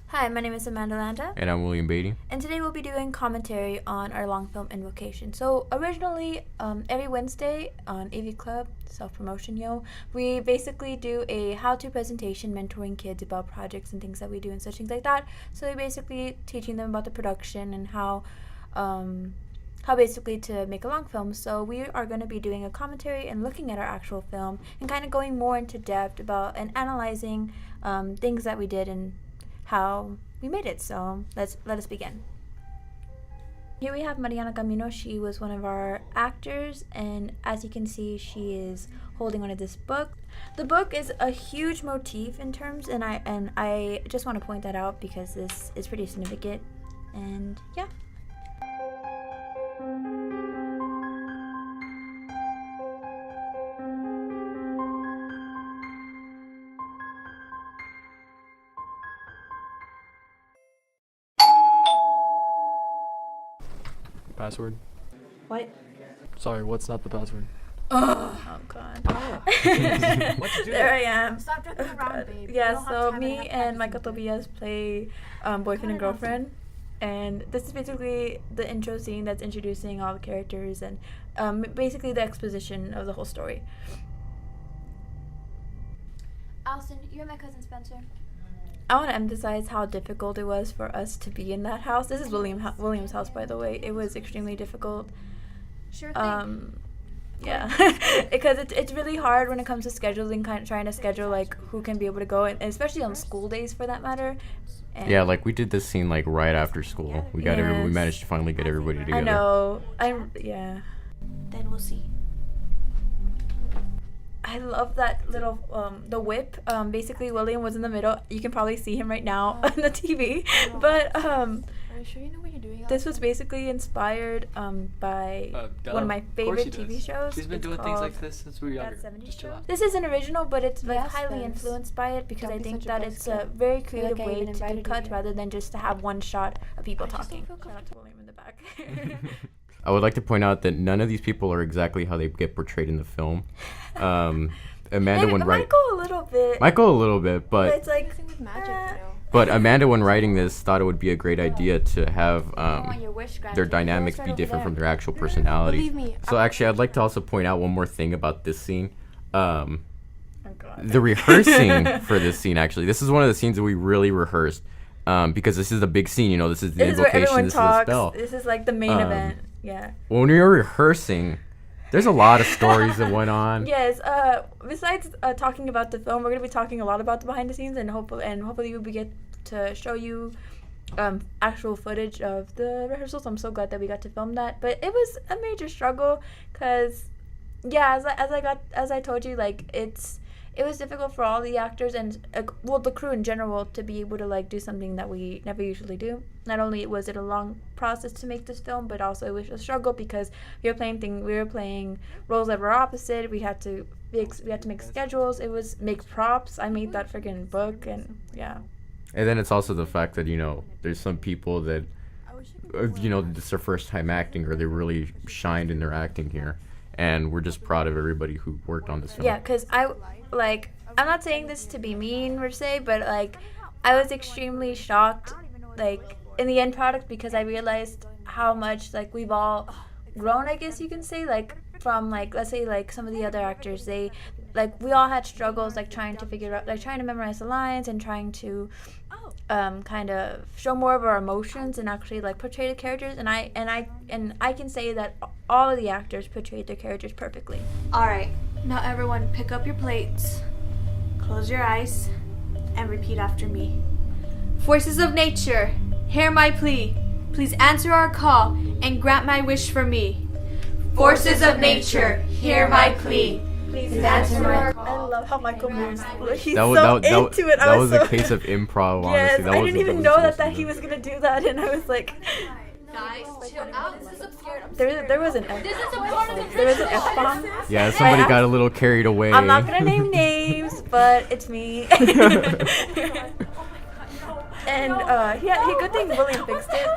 Hi, my name is Amanda Landa. And I'm William Beatty. And today we'll be doing commentary on our long film Invocation. So originally, every Wednesday on AV Club, self-promotion, we basically do a how-to presentation mentoring kids about projects and things that we do and such things like that. So we're basically teaching them about the production and how basically to make a long film. So we are going to be doing a commentary and looking at our actual film and kind of going more into depth about and analyzing things that we did and how we made it. So let us begin. Here we have Mariana Camino. She was one of our actors, and as you can see, she is holding on to this book. The book is a huge motif in terms, and I just want to point that out because this is pretty significant. And yeah. Password? What? Sorry, what's not the password? Oh god. What'd you do? There I am. Stop joking around, babe. Yeah, so me and Michael Tobias play boyfriend and girlfriend. And this is basically the intro scene that's introducing all the characters and basically the exposition of the whole story. Allison, you're my cousin Spencer. I want to emphasize how difficult it was for us to be in that house. This is William's house, by the way. It was extremely difficult. Sure thing. Yeah, because it's really hard when it comes to scheduling, trying to schedule like who can be able to go, and especially on school days for that matter. And Yeah, like we did this scene like right after school. We managed to finally get everybody together. I know. Then we'll see. I love that little the whip. Basically, William was in the middle. You can probably see him right now on the TV. But Are you sure you know what you're doing? this was basically inspired by one of my favorite TV shows. She's been It's doing things like called this since we were younger. That 70s Just chill show. out. This is an original, but it's like Yes, highly Spence. influenced by it because Don't I be think such a that bus it's a kid. very I creative even way to do invited you cuts here. rather than just to have one shot of people I just don't talking. feel Shout out to William in the back. I would like to point out that none of these people are exactly how they get portrayed in the film. Amanda, Maybe when writing Michael a little bit. Michael a little bit, but but it's like Thing with magic, you know. but Amanda, when writing this, thought it would be a great idea to have I want your wish granted. their Yours dynamics right be over different there. from their actual personality. Believe me. So actually, I'd like to also point out one more thing about this scene. oh god. The rehearsing for this scene, actually, this is one of the scenes that we really rehearsed because this is a big scene. You know, this is the This is where invocation. everyone This talks. is the spell. This is like the main event. Yeah. When we were rehearsing, there's a lot of stories that went on. Yes. Besides talking about the film, we're gonna be talking a lot about the behind the scenes, and hopefully we get to show you actual footage of the rehearsals. I'm so glad that we got to film that, but it was a major struggle because, yeah, as I told you, like it was difficult for all the actors and the crew in general to be able to like do something that we never usually do. Not only was it a long process to make this film, but also it was a struggle because we were playing roles that were opposite. We had to make schedules. It was make props. I made that freaking book, and yeah. And then it's also the fact that, you know, there's some people that, you know, this is their first time acting or they really shined in their acting here. And we're just proud of everybody who worked on this film. Yeah, because I'm not saying this to be mean per se, but like I was extremely shocked like in the end product because I realized how much like we've all grown, I guess you can say, like from like let's say like some of the other actors, they like we all had struggles like trying to figure out like trying to memorize the lines and trying to kind of show more of our emotions and actually like portray the characters, and I can say that all of the actors portrayed their characters perfectly. Alright, now everyone pick up your plates, close your eyes, and repeat after me. Forces of nature, hear my plea. Please answer our call and grant my wish for me. Forces of nature, hear my plea. Please answer my call. I love how Michael moves. He's That so was, that, into it. that I was so a case of improv, honestly. Yes, That I was- didn't even was know supposed that to he be. was gonna do that, and I was like, Guys, chill out. This is absurd. there was an F. This is a part of the There was an F bomb. Yeah, somebody got a little carried away. I'm not gonna name names, but it's me. And good thing William fixed it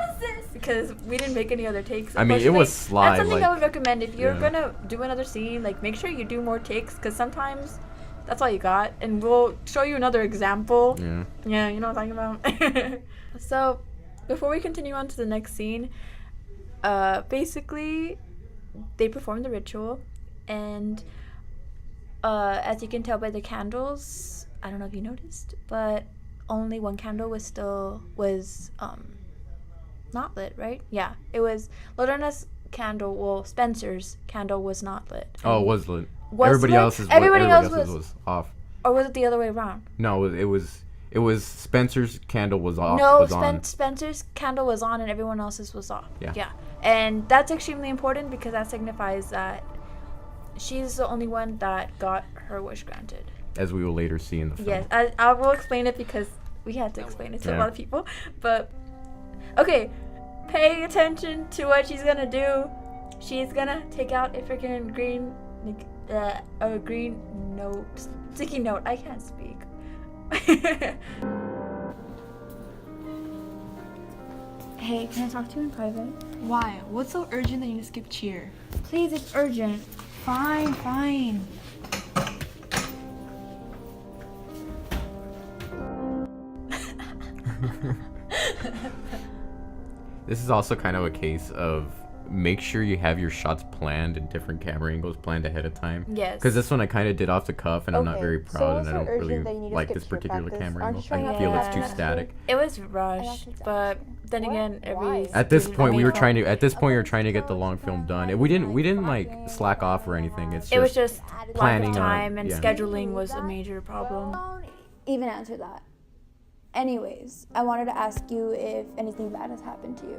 because we didn't make any other takes. I mean, it was Unfortunately, slide, That's something like- I would recommend if you're yeah. gonna do another scene. Like, make sure you do more takes because sometimes That's all you got, and we'll show you another example. Yeah. Yeah, you know what I'm talking about. So, before we continue on to the next scene, basically, they perform the ritual, and as you can tell by the candles, I don't know if you noticed, but only one candle was not lit, right? Yeah, it was Lorena's candle. Well, Spencer's candle was not lit. Oh, it was lit. Was Everybody lit? else's Everybody else's else was off. Or was it the other way around? No, it was Spencer's candle was off. No, was on. Spencer's candle was on and everyone else's was off. Yeah. And that's extremely important because that signifies that she's the only one that got her wish granted. As we will later see in the film. Yes, I will explain it because we had to explain it to a lot of people. But, okay, pay attention to what she's gonna do. She's gonna take out a freaking green, sticky note. I can't speak. Hey, can I talk to you in private? Why? What's so urgent that you need to skip cheer? Please, it's urgent. Fine. This is also kind of a case of make sure you have your shots planned and different camera angles planned ahead of time. Yes. Because this one I kind of did off the cuff and I'm not Okay, very so proud what's and I so don't really urgent that you need to like skip this to your particular practice? camera Aren't angle. you trying I to feel have it's too fun? static. It was I rushed, got you, but then What? again, Why? At this every- point, we were every- trying to. At this point, we were trying to get the long film done. And we didn't like slack off or anything. It's just It was just planning lack of on- time and yeah. scheduling was a major problem. Don't even answer that. Anyways, I wanted to ask you if anything bad has happened to you.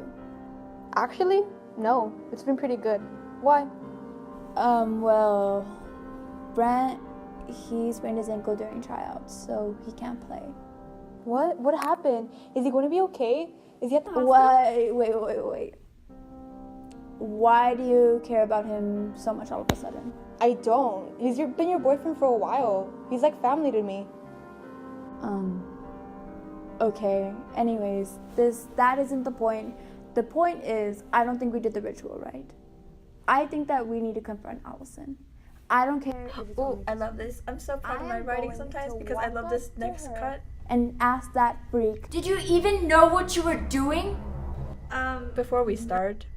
Actually, no. It's been pretty good. Why? Well, Brent, he sprained his ankle during tryouts, so he can't play. What? What happened? Is he going to be okay? Is he at the hospital? Wait. Why do you care about him so much all of a sudden? I don't. He's been your boyfriend for a while. He's like family to me. Okay. Anyways, that isn't the point. The point is, I don't think we did the ritual right. I think that we need to confront Allison. I don't care if it's Oh, only I love this. I'm so proud of I my am writing going sometimes to because I walk love this up to next her. cut. and ask that freak. Did you even know what you were doing? Before we start,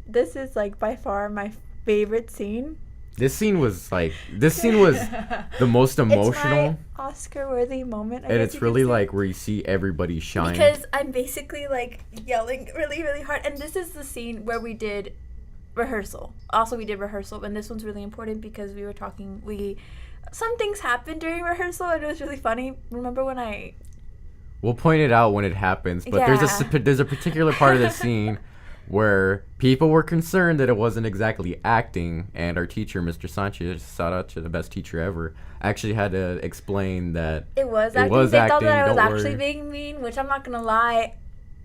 this is like by far my favorite scene. This scene was the most emotional, It's my Oscar-worthy moment. I and guess it's you can really say. like where you see everybody shine. Because I'm basically like yelling really, really hard. And this is the scene where we did rehearsal. Also, we did rehearsal, and this one's really important because we were talking. Some things happened during rehearsal, and it was really funny. Remember when I? We'll point it out when it happens, but there's a particular part of the scene where people were concerned that it wasn't exactly acting, and our teacher, Mr. Sanchez, shout out to the best teacher ever, actually had to explain that It was It acting. was They thought acting, that I was don't actually worry. being mean, which I'm not gonna lie.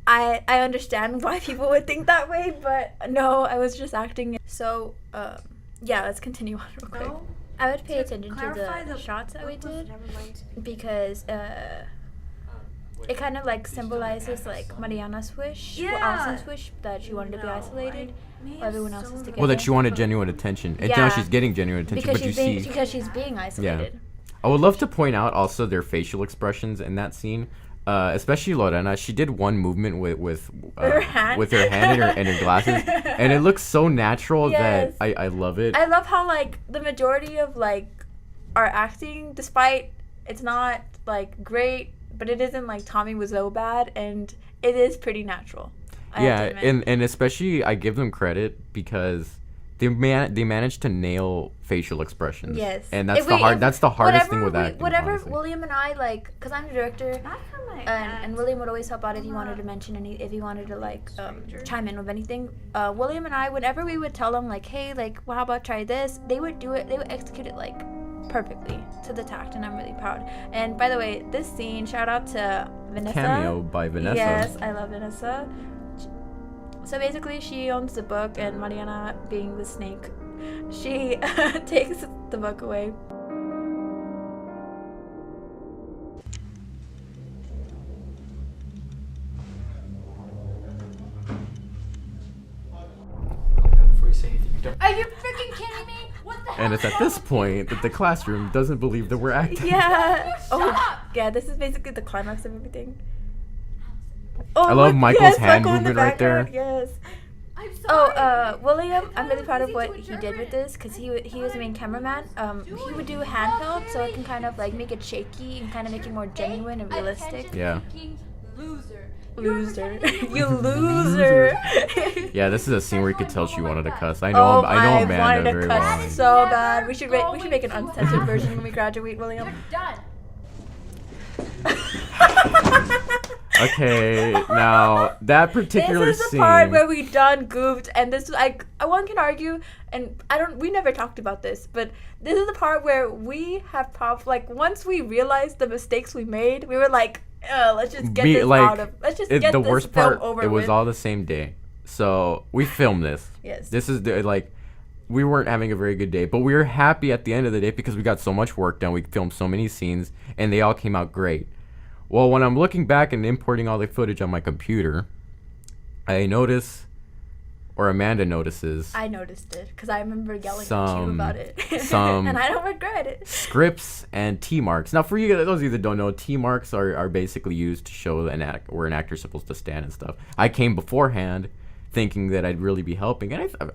I understand why people would think that way, but no, I was just acting. So, yeah, let's continue on real quick. No. I would pay attention to Clarify the shots that we what was- did Never mind. because it kind of like symbolizes like Mariana's wish, Yeah. Allison's wish that she wanted to be No, isolated I may while have everyone else is so- together. well, that she wanted genuine attention, and now Yeah. she's getting genuine attention. because But you see, she's being isolated. I would love to point out also their facial expressions in that scene. Especially Lorena, she did one movement with Her hand. with her hand and her glasses, and it looks so natural Yes. that I love it. I love how like the majority of like our acting, despite it's not like great, but it isn't like Tommy Wiseau bad, and it is pretty natural. I have Yeah, to admit. and especially I give them credit because they managed to nail facial expressions. Yes. and that's If the we- hard. if- That's the hardest thing whatever with we- acting. Whatever honestly. William and I like, because I'm the director, Not for my and William would always help out if he wanted to mention if he wanted to like chime in with anything. William and I, whenever we would tell them like, hey, like, well, how about try this? They would do it. They would execute it like perfectly to the tact, and I'm really proud. And by the way, this scene, shout out to Vanessa. Cameo by Vanessa. Yes, I love Vanessa. So basically, she owns the book, and Mariana, being the snake, she takes the book away. Calm down before you say anything. You don't. Are you freaking kidding me? What the And it's at this point that the classroom doesn't believe that we're acting. Yeah. Yeah. This is basically the climax of everything. I love look, Michael's yes, hand Michael in the movement right there. background, Yes. I'm sorry. William, I'm really proud of what he did with this because he was the main cameraman. He would do handheld, so it can kind of like make it shaky and kind of make it more genuine and realistic. Yeah. Loser. You loser. Yeah, this is a scene where you could tell she wanted to cuss. I know Amanda wanted to very cuss well. so bad. We should make an uncensored version when we graduate, William. Done. Okay, now that particular This is the scene. part where we done goofed, and this is one can argue, and we never talked about this, but this is the part where we have once we realized the mistakes we made, we were like, let's just get this the worst part, over it was with. all the same day. So we filmed this. Yes. This is we weren't having a very good day, but we were happy at the end of the day because we got so much work done. We filmed so many scenes, and they all came out great. Well, when I'm looking back and importing all the footage on my computer, I notice, or Amanda notices, I noticed it because I remember yelling at you about it, some and I don't regret it. scripts and T marks. Now, for you, those of you that don't know, T marks are basically used to show where an actor's supposed to stand and stuff. I came beforehand thinking that I'd really be helping, and I think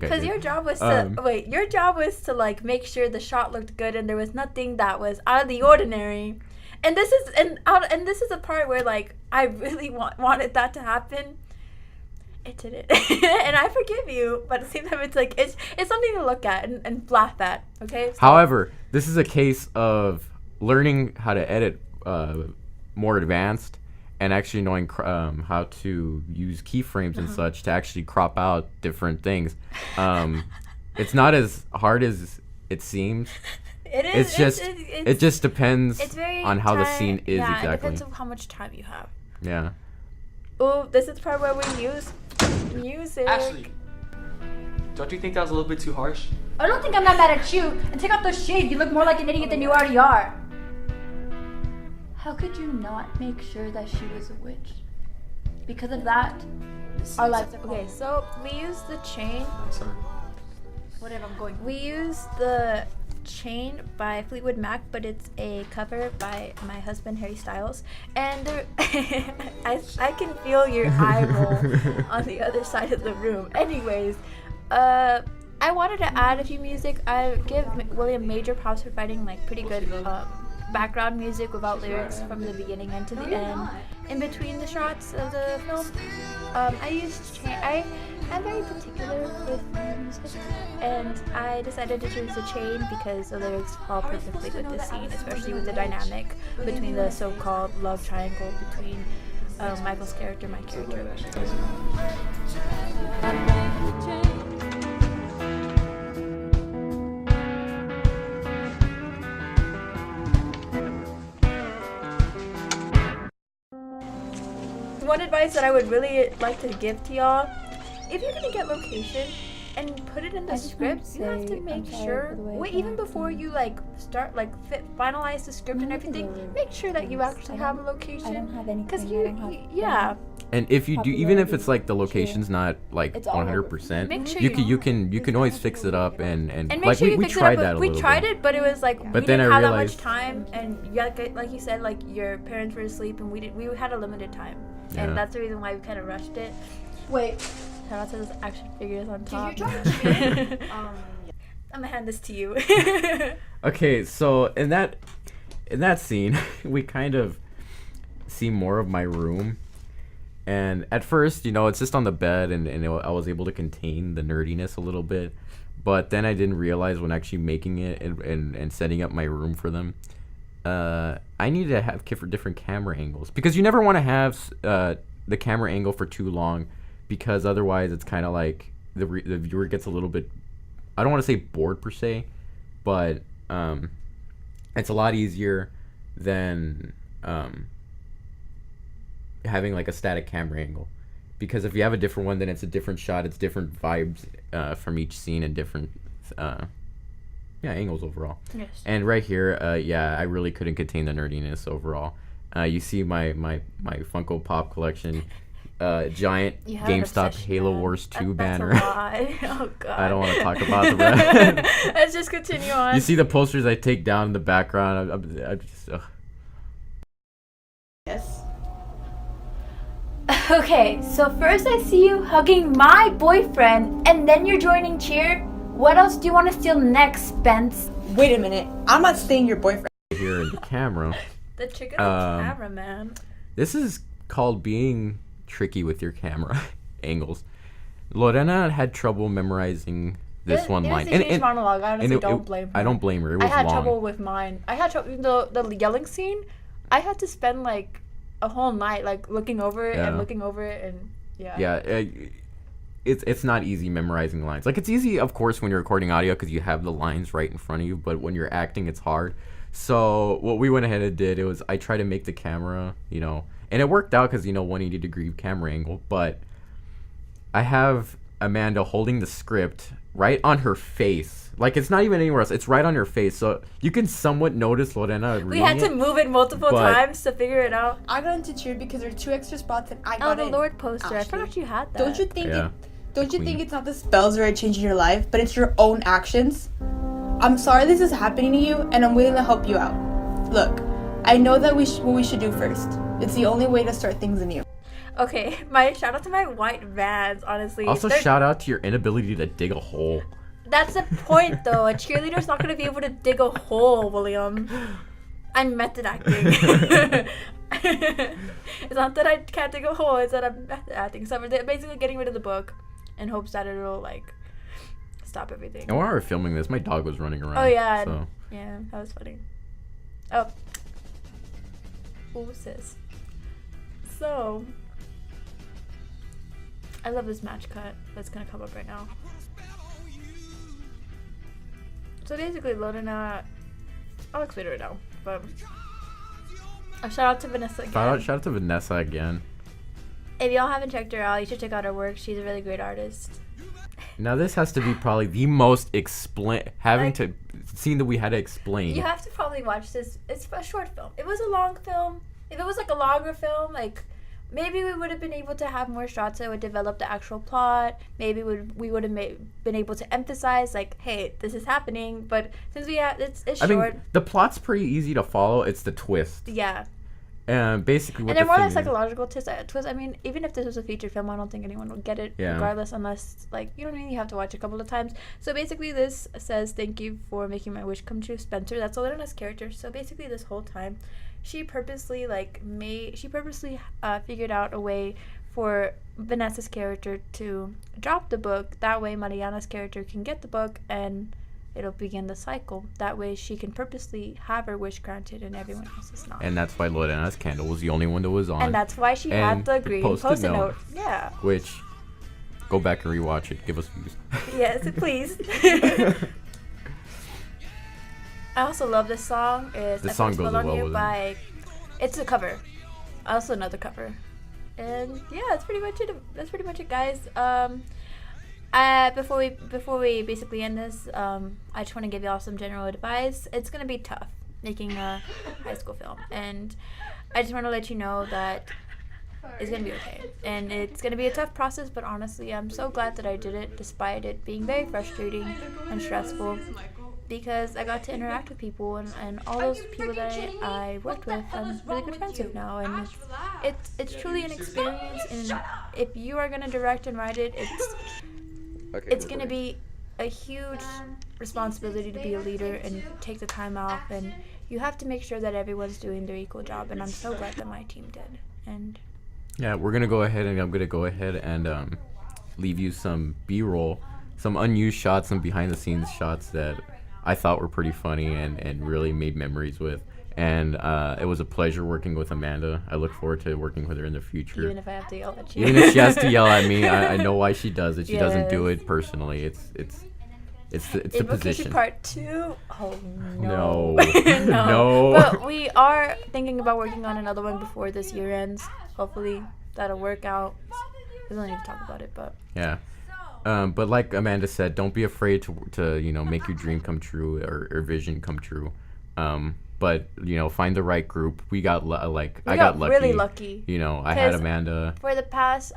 I Because did. your job was to make sure the shot looked good and there was nothing that was out of the ordinary. And this is a part where I really wanted that to happen. It didn't. And I forgive you, but at the same time it's something to look at and laugh at, okay? So, However, this is a case of learning how to edit more advanced and actually knowing how to use keyframes and such to actually crop out different things. It's not as hard as it seems. it is. It just depends it's very on how the scene is It exactly. depends on how much time you have. Yeah. Oh, this is the part where we use music. Ashley, don't you think that was a little bit too harsh? I don't think I'm that mad at you. And take off those shades. You look more like an idiot than you already are. How could you not make sure that she was a witch? Because of that, our lives are Okay, so we use the chain. Sorry. whatever I'm going. We use the Chain by Fleetwood Mac, but it's a cover by my husband Harry Styles, and I can feel your eye roll on the other side of the room. Anyways, I wanted to add a few music. I give William major props for finding pretty good background music without lyrics from the beginning and to the end. In between the shots of the film, I used Chain. I'm very particular with music, and I decided to choose the Chain because the lyrics fall perfectly with this scene, especially with the dynamic between the so-called love triangle between Michael's character, my character. One advice that I would really like to give to y'all: if you're gonna get location and put it in the script, you have to make sure. Wait, even before you start finalize the script and everything, make sure that you actually have a location. I don't have anything. Because yeah. And if you do, even if it's the location's not 100%, Make sure you can always fix it up and make sure you we fix it tried up. that a We little tried bit. it, but it was we But then didn't I have that much realized- time, and like you said, your parents were asleep, and we had a limited time, Yeah. and that's the reason why we kind of rushed it. Wait, Shout out to those action figures on top. you drop Chain? I'm gonna hand this to you. Okay, so in that scene, we kind of see more of my room. And at first, it's just on the bed, and I was able to contain the nerdiness a little bit. But then I didn't realize when actually making it and setting up my room for them, I needed to have different camera angles. Because you never want to have the camera angle for too long, because otherwise it's kind of the viewer gets a little bit, I don't want to say bored per se, but it's a lot easier than having a static camera angle, because if you have a different one, then it's a different shot, it's different vibes from each scene, and different angles overall. Yes. And right here, I really couldn't contain the nerdiness overall. You see my Funko Pop collection. giant You have an GameStop obsession, Halo man. Wars 2 That's banner. a lie. Oh god. I don't want to talk about the rest. Let's just continue on. You see the posters I take down in the background. I'm just. Yes. Okay, so first I see you hugging my boyfriend, and then you're joining cheer. What else do you want to steal next, Spence? Wait a minute. I'm not staying your boyfriend. Here in the camera. The chicken on the camera, man. This is called being tricky with your camera angles. Lorena had trouble memorizing this one line. It was a huge monologue. I honestly don't blame her. I don't blame her. It was I had long. trouble with mine. I had trouble. The yelling scene, I had to spend like a whole night like looking over it and looking over it and yeah. Yeah. It's not easy memorizing lines. Like, it's easy, of course, when you're recording audio because you have the lines right in front of you, but when you're acting, it's hard. So what we went ahead and did, I tried to make the camera, and it worked out because, 180-degree camera angle, but I have Amanda holding the script right on her face. Like, it's not even anywhere else. It's right on her face. So you can somewhat notice Lorena reading We had to move it multiple times to figure it out. I got into cheer because there are 2 extra spots and I Oh, got the in. Lord poster. I Actually. forgot you had that. Don't you think Yeah. Don't you Queen. think it's not the spells that are changing your life, but it's your own actions? I'm sorry this is happening to you, and I'm willing to help you out. Look, I know that what we should do first. It's the only way to start things anew. Okay, shout out to my white Vans, honestly. Also, shout out to your inability to dig a hole. That's the point, though. A cheerleader's not going to be able to dig a hole, William. I'm method acting. It's not that I can't dig a hole, it's that I'm method acting. So we're basically getting rid of the book in hopes that it'll, like, stop everything. And while we were filming this, my dog was running around. Oh, yeah. So. Yeah, that was funny. Oh. Ooh, sis. So, I love this match cut that's going to come up right now. So basically, Lorena, I'll explain it right now, but a shout out to Vanessa again. Shout out to Vanessa again. If y'all haven't checked her out, you should check out her work. She's a really great artist. Now this has to be probably the most scene that we had to explain. You have to probably watch this. It's a short film. It was a long film. If it was like a longer film, like maybe we would have been able to have more shots that would develop the actual plot. Maybe we would have been able to emphasize like, hey, this is happening. But since it's short. I mean, the plot's pretty easy to follow. It's the twist. Yeah. And basically, what and they're the more thing like is- psychological twist. I mean, even if this was a feature film, I don't think anyone would get it, regardless, unless like you know what I mean. You have to watch it a couple of times. So basically, this says, "Thank you for making my wish come true, Spencer." That's Lorena's character. So basically, this whole time, she purposely figured out a way for Vanessa's character to drop the book. That way, Mariana's character can get the book and it'll begin the cycle. That way she can purposely have her wish granted and everyone else is not. And that's why Lorena's candle was the only one that was on. And that's why she had the green post-it note. Yeah. Which, go back and rewatch it. Give us views. Yes, please. I also love this song. It's This song goes on well You with by. It's a cover. Also another cover. And yeah, that's pretty much it. That's pretty much it, guys. Before we basically end this, I just want to give y'all some general advice. It's gonna be tough making a high school film, and I just want to let you know that it's gonna be okay. And it's gonna be a tough process, but honestly, I'm so glad that I did it, despite it being very frustrating and stressful, because I got to interact with people, and all those people that I worked with, I'm really good friends with now, and it's truly an experience. And if you are gonna direct and write it, it's going to be a huge responsibility to be a leader and take the time off, and you have to make sure that everyone's doing their equal job, and I'm so glad that my team did. And yeah, I'm going to go ahead and leave you some B-roll, some unused shots, some behind-the-scenes shots that I thought were pretty funny and really made memories with. And it was a pleasure working with Amanda. I look forward to working with her in the future. even if I have to yell at you. Even if she has to yell at me, I know why she does it. She doesn't do Yes. it personally. It's the Invocation position. Part 2? Oh, No. no. No. But we are thinking about working on another one before this year ends. Hopefully that'll work out. We don't need to talk about it, but Yeah. But like Amanda said, don't be afraid to make your dream come true or vision come true. but find the right group. We got I got lucky. Really lucky. I had Amanda. For the past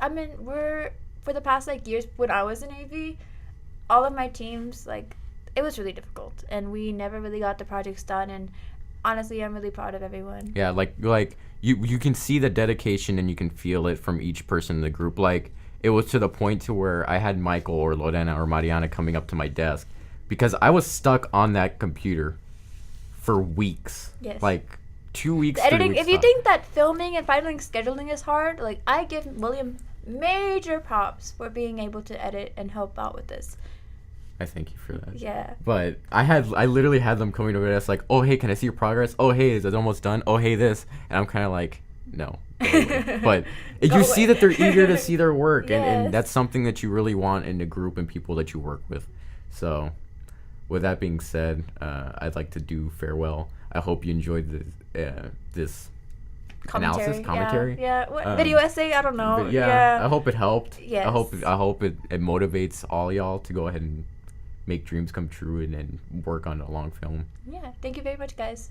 years when I was in AV, all of my teams it was really difficult, and we never really got the projects done. And honestly, I'm really proud of everyone. Yeah, you can see the dedication and you can feel it from each person in the group. It was to the point to where I had Michael or Lorena or Mariana coming up to my desk because I was stuck on that computer for weeks. Yes. 2 weeks. The editing. 3 weeks If you time. think that filming and finally scheduling is hard, I give William major props for being able to edit and help out with this. I thank you for that. Yeah. But I literally had them coming over to us oh hey, can I see your progress? Oh hey, is it almost done? Oh hey, this, and I'm kind of no. Go away. But you see that they're eager to see their work, Yes. and that's something that you really want in a group and people that you work with. So, with that being said, I'd like to do farewell. I hope you enjoyed this analysis commentary. Yeah. Video essay. I don't know. But yeah, I hope it helped. Yes. I hope it motivates all y'all to go ahead and make dreams come true and work on a long film. Yeah. Thank you very much, guys.